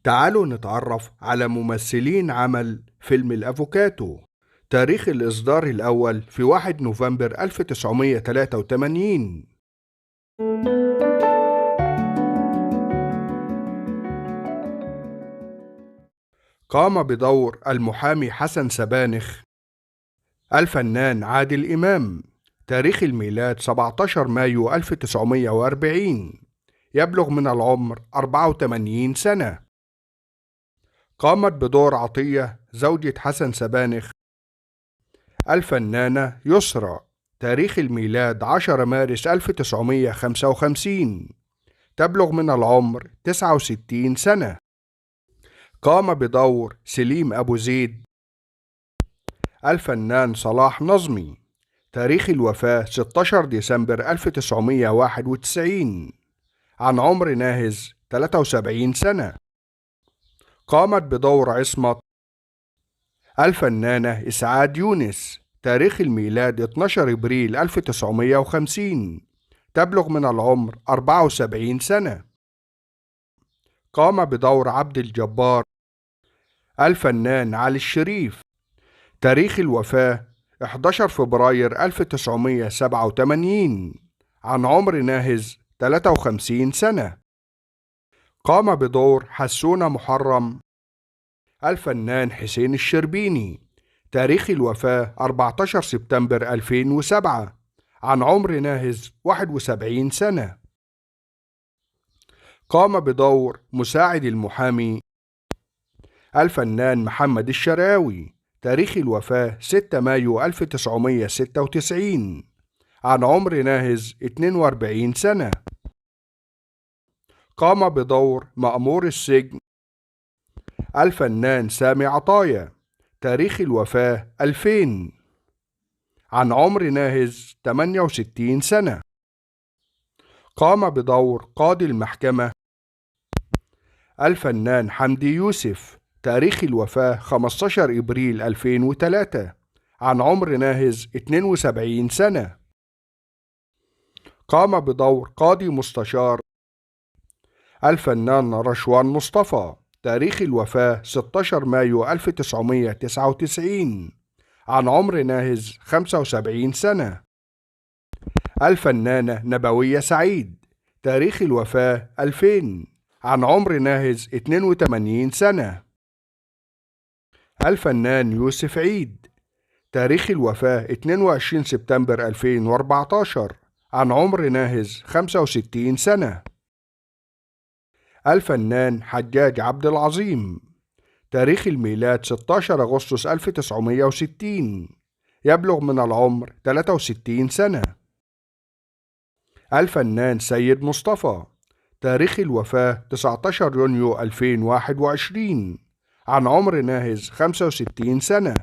تعالوا نتعرف على ممثلين عمل فيلم الأفوكاتو. تاريخ الإصدار الأول في 1 نوفمبر 1983. قام بدور المحامي حسن سبانخ الفنان عادل إمام. تاريخ الميلاد 17 مايو 1940. يبلغ من العمر 84 سنة. قامت بدور عطية زوجة حسن سبانخ الفنانة يسرى. تاريخ الميلاد 10 مارس 1955. تبلغ من العمر 69 سنة. قام بدور سليم أبو زيد الفنان صلاح نظمي. تاريخ الوفاة 16 ديسمبر 1991. عن عمر ناهز 73 سنة. قامت بدور عصمت الفنانة إسعاد يونس. تاريخ الميلاد 12 إبريل 1950. تبلغ من العمر 74 سنة. قام بدور عبد الجبار الفنان علي الشريف. تاريخ الوفاة 11 فبراير 1987. عن عمر ناهز 53 سنة. قام بدور حسونة محرم الفنان حسين الشربيني. تاريخ الوفاة 14 سبتمبر 2007. عن عمر ناهز 71 سنة. قام بدور مساعد المحامي الفنان محمد الشراوي. تاريخ الوفاة 6 مايو 1996. عن عمر ناهز 42 سنة. قام بدور مأمور السجن الفنان سامي عطايا. تاريخ الوفاة 2000. عن عمر ناهز 68 سنة. قام بدور قاضي المحكمة الفنان حمدي يوسف. تاريخ الوفاة 15 إبريل 2003. عن عمر ناهز 72 سنة. قام بدور قاضي مستشار الفنان رشوان مصطفى. تاريخ الوفاة 16 مايو 1999. عن عمر ناهز 75 سنة. الفنانة نبوية سعيد. تاريخ الوفاة 2000. عن عمر ناهز 82 سنة. الفنان يوسف عيد. تاريخ الوفاة 22 سبتمبر 2014. عن عمر ناهز 65 سنة. الفنان حجاج عبد العظيم. تاريخ الميلاد 16 أغسطس 1960. يبلغ من العمر 63 سنة. الفنان سيد مصطفى. تاريخ الوفاة 19 يونيو 2021. عن عمر ناهز 65 سنة.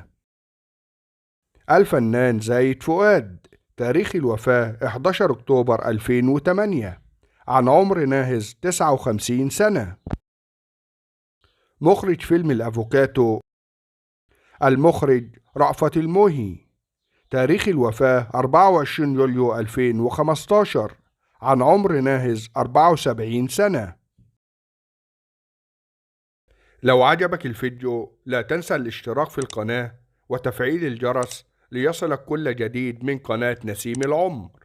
الفنان زايد فؤاد. تاريخ الوفاة 11 أكتوبر 2008. عن عمر ناهز 59 سنة. مخرج فيلم الأفوكاتو المخرج رأفت الموهي. تاريخ الوفاة 24 يوليو 2015. عن عمر ناهز 74 سنة. لو عجبك الفيديو لا تنسى الاشتراك في القناة وتفعيل الجرس ليصلك كل جديد من قناة نسيم العمر.